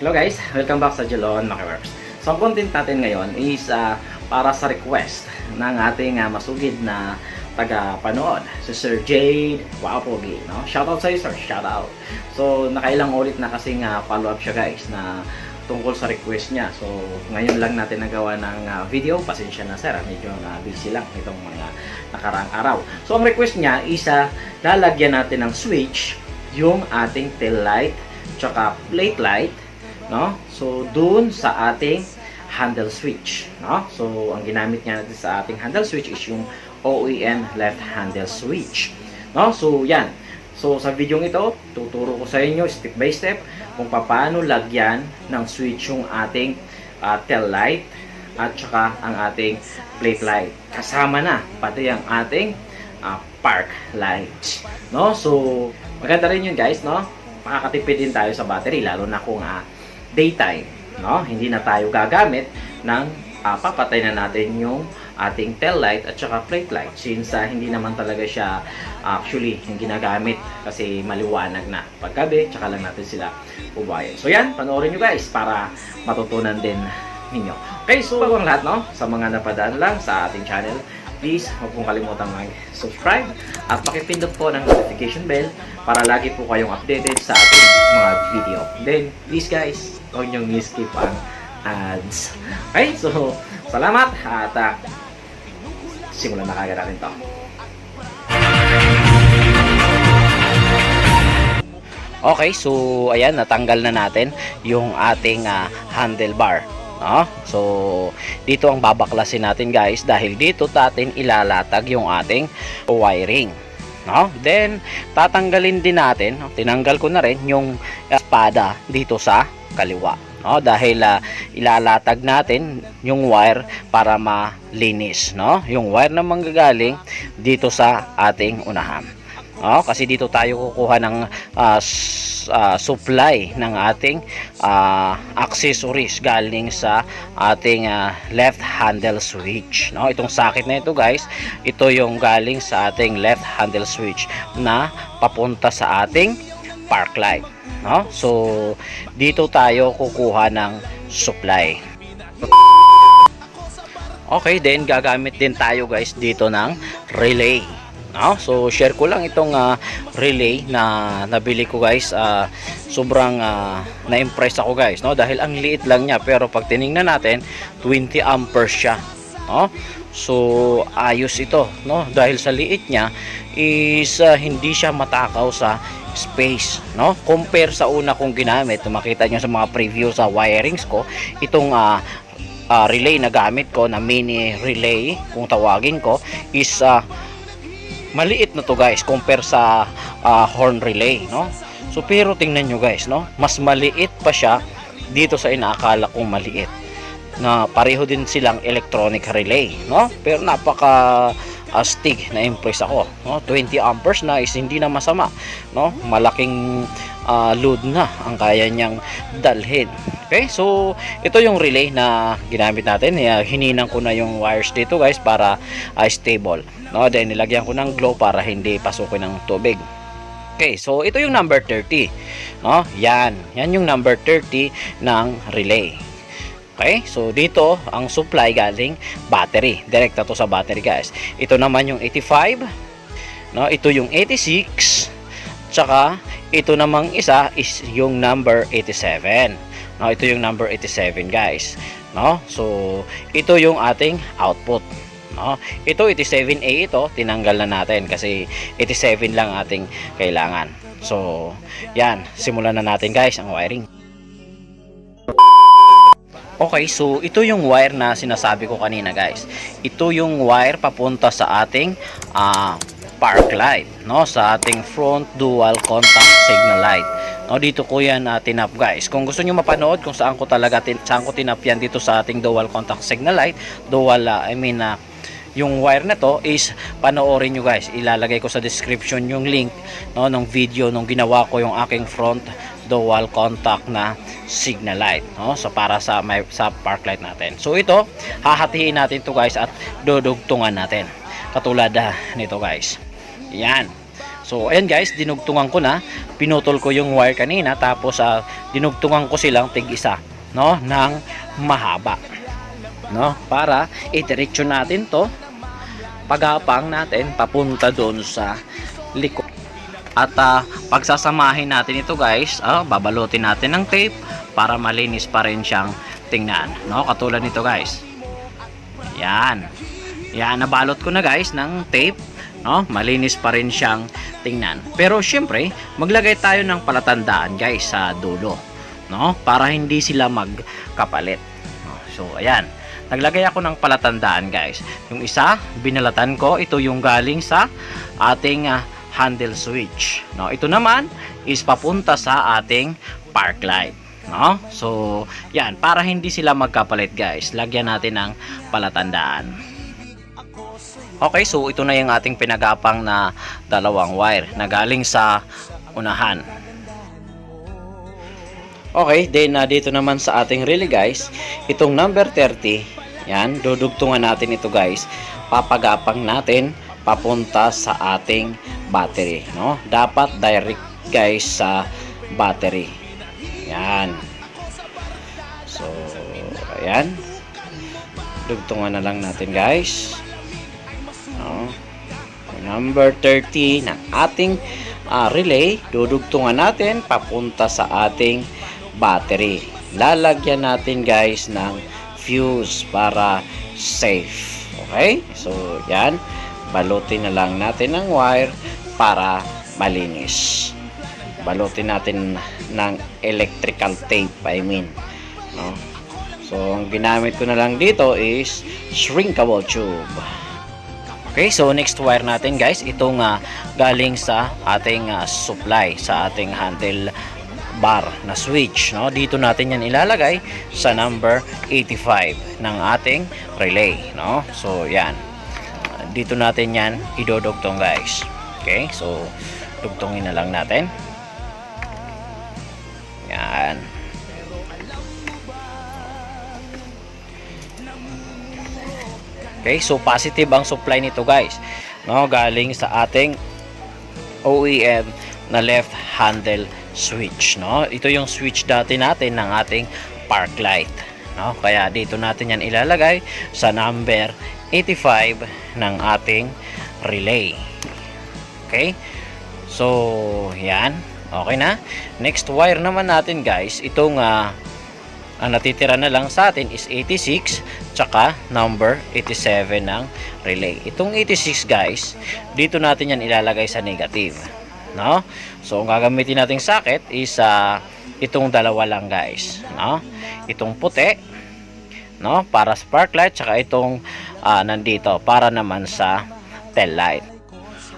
Hello guys, welcome back sa Jelon Makiworks. So ang content natin ngayon is para sa request ng ating masugid na taga-panood, si Sir Jade. Wow, pogi, no? Shoutout sa iyo, sir. Shoutout. So nakailang ulit na kasi follow-up siya guys na tungkol sa request niya. So ngayon lang natin nagawa ng video. Pasensya na sir, medyo busy lang itong mga nakaraang araw. So ang request niya is lalagyan natin ng switch yung ating tail light tsaka plate light, no? So dun sa ating handle switch, no? So ang ginamit niya natin sa ating handle switch is yung OEM left handle switch, no? So yan. So sa video ito, tuturo ko sa inyo step by step kung paano lagyan ng switch yung ating tail light at saka ang ating plate light. Kasama na pati ang ating park lights, no? So maganda rin yun guys, no? Makakatipid din tayo sa battery lalo na kung daytime, no? Hindi na tayo gagamit ng papatay na natin yung ating tail light at saka plate light since hindi naman talaga siya actually yung ginagamit kasi maliwanag na paggabi, tsaka lang natin sila ubayan. So yan, panoorin nyo guys para matutunan din ninyo. Okay, so bago ang lahat, no? Sa mga napadaan lang sa ating channel, please huwag pong kalimutang mag-subscribe at pakipindot po ng notification bell para lagi po kayong updated sa ating mga video. Then, please guys, huwag niyong skip ang ads. Okay, so salamat at simulan na kagad natin to. Okay, so ayan, natanggal na natin yung ating handlebar. No? So, dito ang babaklasin natin guys dahil dito natin ilalatag yung ating wiring. No? Then, tatanggalin din natin, tinanggal ko na rin yung espada dito sa kaliwa. No? Dahil ilalatag natin yung wire para malinis. No? Yung wire na manggagaling dito sa ating unahan. No? Kasi dito tayo kukuha ng supply ng ating accessories galing sa ating left handle switch, no? Itong socket na ito guys, ito yung galing sa ating left handle switch na papunta sa ating park light, no? So dito tayo kukuha ng supply. Okay, then gagamit din tayo guys dito ng relay. No? So share ko lang itong relay na nabili ko guys. Sobrang na-impress ako guys, no? Dahil ang liit lang niya pero pag tiningnan natin 20 amperes siya, no? So ayos ito, no? Dahil sa liit niya is hindi siya matakaw sa space, no? Compare sa una kong ginamit, makita nyo sa mga preview sa wirings ko, itong relay na gamit ko na mini relay kung tawagin ko is maliit na to guys compare sa horn relay, no? So pero tingnan nyo guys, no? Mas maliit pa siya dito sa inaakala kong maliit. Na pareho din silang electronic relay, no? Pero napaka astig, na impress ako, no? 20 amperes na is hindi na masama, no? Malaking load na ang kaya niyang dalhin. Okay, so ito yung relay na ginamit natin. Hininang ko na yung wires dito guys para stable, no? Then nilagyan ko ng glue para hindi pasukin ng tubig. Okay, so ito yung number 30, no? Yan yung number 30 ng relay. Okay, so dito ang supply galing battery, direkta to sa battery guys. Ito naman yung 85, no? Ito yung 86, tsaka ito namang isa is yung number 87. No, ito yung number 87 guys, no? So ito yung ating output, no? Ito 87A, ito tinanggal na natin kasi 87 lang ating kailangan. So yan, simulan na natin guys ang wiring. Okay, so ito yung wire na sinasabi ko kanina guys. Ito yung wire papunta sa ating park light, no? Sa ating front dual contact signal light. No, dito ko yan tinap guys. Kung gusto niyo mapanood kung saan ko tinap yan dito sa ating dual contact signal light, yung wire na to is panoorin nyo guys. Ilalagay ko sa description yung link, no, ng video nung ginawa ko yung aking front dual contact na signal light, no? So para sa park light natin. So ito, hahatiin natin to guys at dudugtungan natin. Katulad nito guys. Yan. So ayan guys, dinugtungan ko na, pinutol ko yung wire kanina, tapos dinugtungan ko silang tig-isa, no, ng mahaba, no, para idiretso natin to, pagapang natin papunta doon sa likod. At pagsasamahin natin ito guys, babalutin natin ng tape para malinis pa rin siyang tingnan, no, katulad nito guys. Yan, nabalot ko na guys ng tape, no, malinis pa rin siyang tingnan. Pero syempre, maglagay tayo ng palatandaan guys sa dulo, no, para hindi sila magkapalit. So ayan, naglagay ako ng palatandaan guys. Yung isa, binalatan ko, ito yung galing sa ating handle switch, no, ito naman is papunta sa ating park light, no. So yan, para hindi sila magkapalit guys, lagyan natin ng palatandaan. Okay, so ito na yung ating pinagapang na dalawang wire na galing sa unahan. Okay, then dito naman sa ating relay guys, itong number 30, yan, dudugtungan natin ito guys, papagapang natin papunta sa ating battery, no, dapat direct guys sa battery. Yan, so ayan, dugtungan na lang natin guys, no? Number 30 ng ating relay, dudugtungan natin papunta sa ating battery. Lalagyan natin guys ng fuse para safe. Okay, so yan, balutin na lang natin ng wire para malinis. Balutin natin ng electrical tape, no. So ang ginamit ko na lang dito is shrinkable tube. Okay, so next wire natin guys, itong galing sa ating supply, sa ating handle bar na switch, no. Dito natin yan ilalagay sa number 85 ng ating relay, no. So yan, dito natin yan idodugtong guys. Okay, so dugtongin na lang natin. Yan. Okay, so positive ang supply nito guys, no, galing sa ating OEM na left handle switch, no. Ito yung switch dati natin ng ating park light, no, kaya dito natin yan ilalagay sa number 85 ng ating relay. Okay, so yan, okay na. Next wire naman natin guys, itong ang natitira na lang sa atin is 86 tsaka number 87 ng relay. Itong 86 guys, dito natin yan ilalagay sa negative, no. So ang gagamitin nating socket is itong dalawa lang guys, no, itong puti, no, para spark light, tsaka itong nandito para naman sa tail light.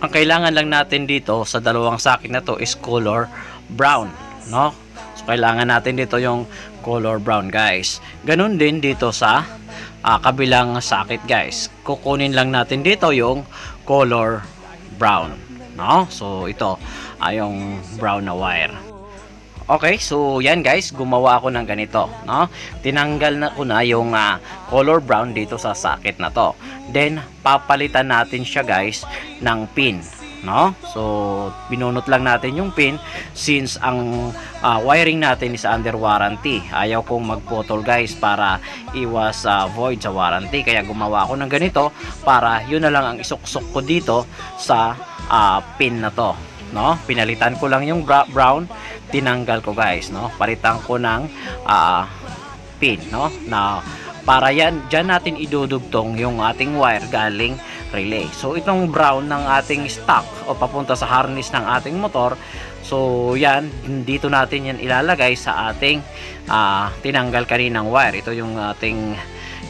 Ang kailangan lang natin dito sa dalawang socket na to is color brown, no. So kailangan natin dito yung color brown guys. Ganun din dito sa kabilang socket guys, kukunin lang natin dito yung color brown, no. So ito yung brown na wire. Okay, so yan guys, gumawa ako ng ganito, no. Tinanggal na ko na yung color brown dito sa socket na to. Then papalitan natin siya guys ng pin, no. So binunot lang natin yung pin since ang wiring natin is under warranty. Ayaw kong magputol guys para iwas void sa warranty, kaya gumawa ako ng ganito para yun na lang ang isuksok ko dito sa pin na to, no. Pinalitan ko lang yung brown, tinanggal ko guys, no. Palitan ko ng pin, no, na para yan dyan natin idudugtong yung ating wire galing relay. So itong brown ng ating stock o papunta sa harness ng ating motor, so yan, dito natin yan ilalagay sa ating tinanggal kaninang wire. Ito yung ating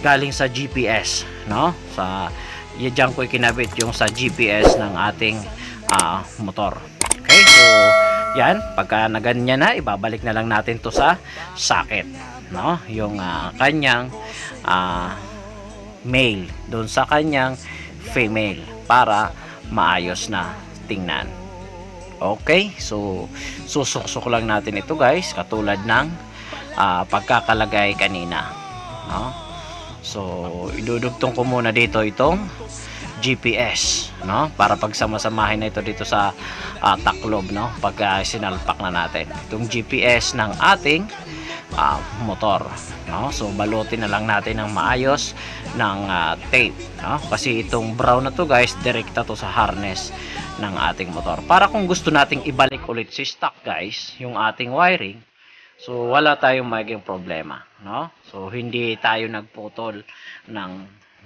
galing sa GPS, no. Sa yan ko ikinabit yung sa GPS ng ating motor. Okay, so yan, pagka naganyan na, ibabalik na lang natin to sa socket, no, yung kanyang male doon sa kanyang female para maayos na tingnan. Okay, so susuksok lang natin ito guys, katulad ng pagkakalagay kanina, no. So idudugtong ko muna dito itong GPS, no? Para pagsama-samahin na ito dito sa taklob, no? Pag sinalpak na natin itong GPS ng ating motor, no? So balutin na lang natin ng maayos ng tape, no? Kasi itong brown na to guys, direkta to sa harness ng ating motor. Para kung gusto nating ibalik ulit si stock guys, yung ating wiring, so wala tayong magiging problema, no? So hindi tayo nagputol ng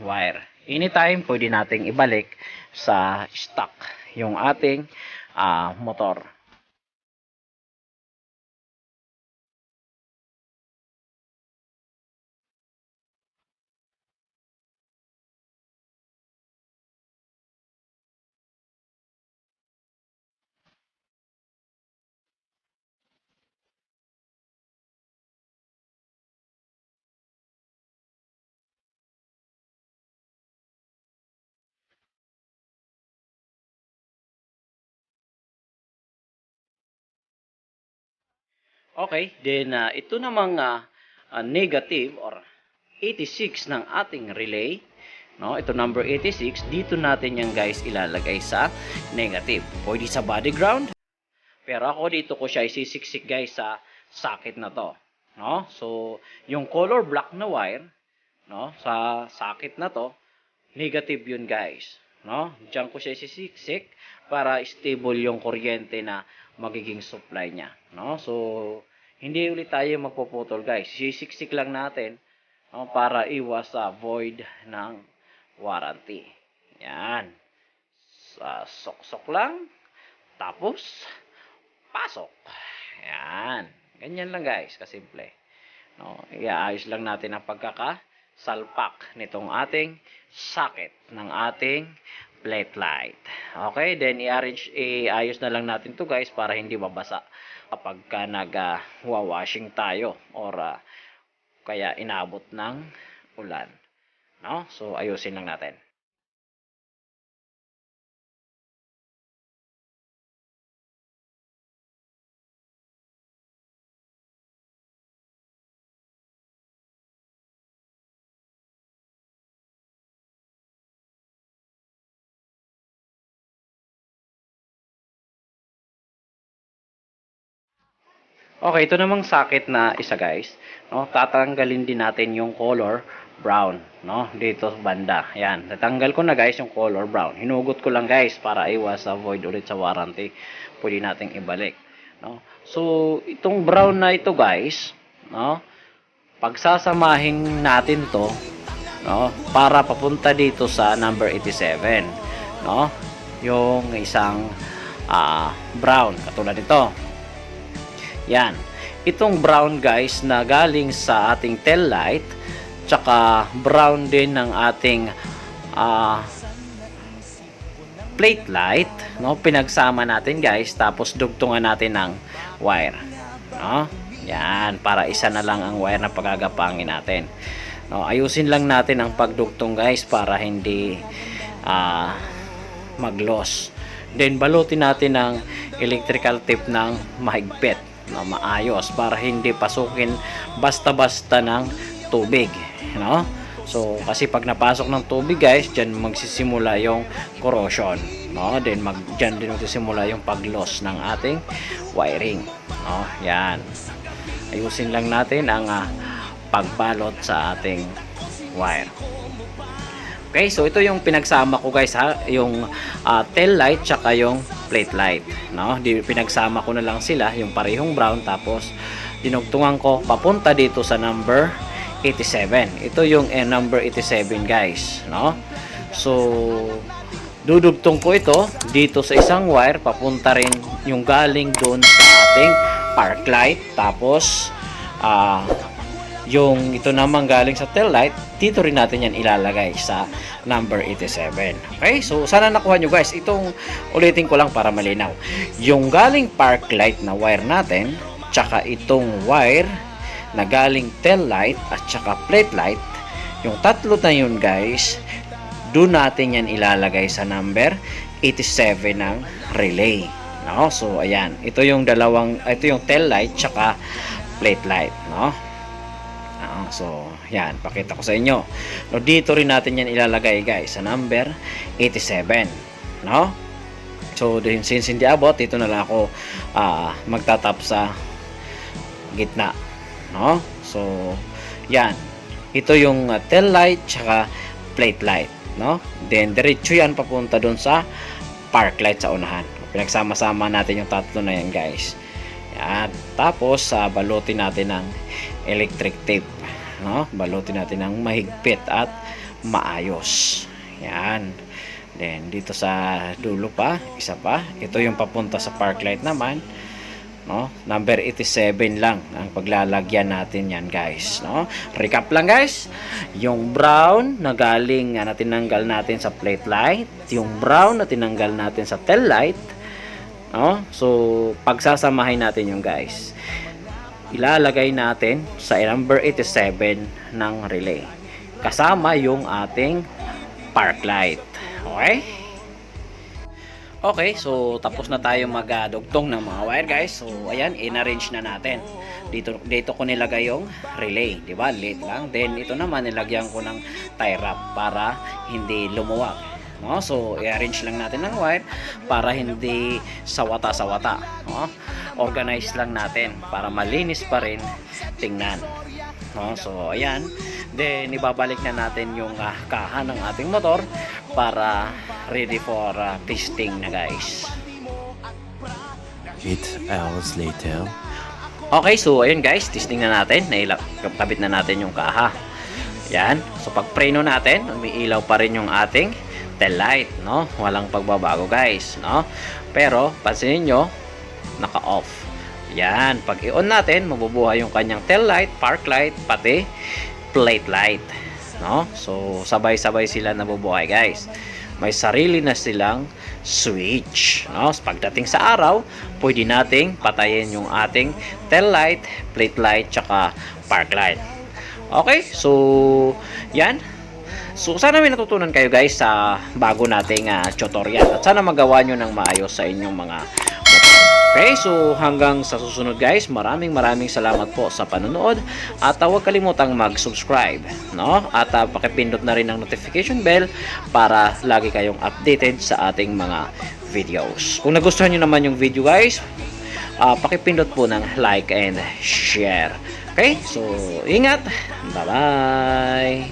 wire. Anytime pwede nating ibalik sa stock yung ating motor. Okay, then ito namang negative or 86 ng ating relay, no? Ito number 86, dito natin yan guys ilalagay sa negative. Pwede sa body ground, pero ako dito ko siya isisiksik guys sa socket na to, no? So, yung color black na wire, no, sa socket na to, negative yun guys, no? Diyan ko siya isisiksik para stable yung kuryente na magiging supply niya, no? So hindi ulit tayo magpuputol guys, sisiksik lang natin, no, para iwas sa void ng warranty. Yan, sok-sok lang, tapos pasok. Yan, ganyan lang guys, kasimple, no? Iaayos lang natin ang pagkakasalpak nitong ating socket ng ating plate light. Okay, then iayos na lang natin to guys para hindi babasa kapag nag-washing tayo or kaya inabot ng ulan, no? So ayusin lang natin. Okay, ito namang socket na isa guys, no? Tatanggalin din natin yung color brown, no? Dito sa banda. Yan, natanggal ko na guys yung color brown. Hinugot ko lang guys para iwas sa void ulit sa warranty. Pwede nating ibalik, no? So, itong brown na ito guys, no? Pagsasamahin natin to, no? Para papunta dito sa number 87, no? Yung isang brown katulad nito. Yan. Itong brown guys na galing sa ating tail light, tsaka brown din ng ating plate light, no? Pinagsama natin guys, tapos dugtungan natin ng wire, no? Yan, para isa na lang ang wire na pagagapangin natin, no? Ayusin lang natin ang pagdugtong guys para hindi mag-loss. Then balutin natin ng electrical tape ng mahigpit na maayos para hindi pasukin basta-basta ng tubig, no? So kasi pag napasok ng tubig guys, diyan magsisimula yung corrosion, no? Then diyan din magsisimula yung pag-loss ng ating wiring, no? Yan. Ayusin lang natin ang pagbalot sa ating wire. Okay, so ito yung pinagsama ko guys ha, yung tail light tsaka yung plate light, no? Pinagsama ko na lang sila, yung parehong brown, tapos dinugtungan ko papunta dito sa number 87. Ito yung number 87 guys, no? So dudugtong ko ito dito sa isang wire, papunta rin yung galing doon sa ating park light, tapos yung ito naman galing sa tail light, dito rin natin yan ilalagay sa number 87. Okay, so sana nakuha nyo guys. Itong ulitin ko lang para malinaw. Yung galing park light na wire natin, tsaka itong wire na galing tail light at tsaka plate light, yung tatlo na yun guys, doon natin yan ilalagay sa number 87 ng relay, no? So ayan, ito yung tail light tsaka plate light, no? no? So yan, pakita ko sa inyo. No, dito rin natin yan ilalagay guys sa number 87, no? So since hindi abot, dito na lang ako magtatap sa gitna, no? So yan, ito yung tail light tsaka plate light, no? Then diretso yan papunta doon sa park light sa unahan. Pinagsama-sama natin yung tatlo na yan guys. Yan. Tapos balutin natin ng electric tape, no? Balutin natin ng mahigpit at maayos. Yan. Then dito sa dulo pa, isa pa. Ito yung papunta sa park light naman, no? Number 87 lang ang paglalagyan natin yan guys, no? Recap lang guys. Yung brown na galing na tinanggal natin sa plate light, yung brown na tinanggal natin sa tail light, no? So pagsasamahin natin yung guys, ilalagay natin sa number 87 ng relay kasama yung ating park light. Okay? Okay, so tapos na tayo magdugtong ng mga wire guys. So ayan, in-arrange na natin. Dito ko nilagay yung relay, di ba? Late lang. Then ito naman nilagyan ko ng tie wrap para hindi lumuwag, no? So i-arrange lang natin ng wire para hindi sawata-sawata, no? Organize lang natin para malinis pa rin tingnan, no? So ayan, then ibabalik na natin yung kaha ng ating motor para ready for testing na guys. 8 hours later. Okay, so ayun guys, testing na natin. Kabit na natin yung kaha. Yan. So pag preno natin, umiilaw pa rin yung ating tail light, no? Walang pagbabago guys, no? Pero pansinin nyo, naka-off. Yan. Pag i-on natin, mabubuhay yung kanyang tail light, park light, pati plate light, no? So sabay-sabay sila nabubuhay guys. May sarili na silang switch, no? So, pagdating sa araw, pwede nating patayin yung ating tail light, plate light, tsaka park light. Okay, so yan. So sana may natutunan kayo guys sa bago nating tutorial, at sana magawa nyo ng maayos sa inyong mga motor. Okay, so hanggang sa susunod guys, maraming salamat po sa panonood, at huwag kalimutang mag-subscribe, no? At pakipindot na rin ang notification bell para lagi kayong updated sa ating mga videos. Kung nagustuhan nyo naman yung video guys, pakipindot po ng like and share. Okay, so ingat, bye bye.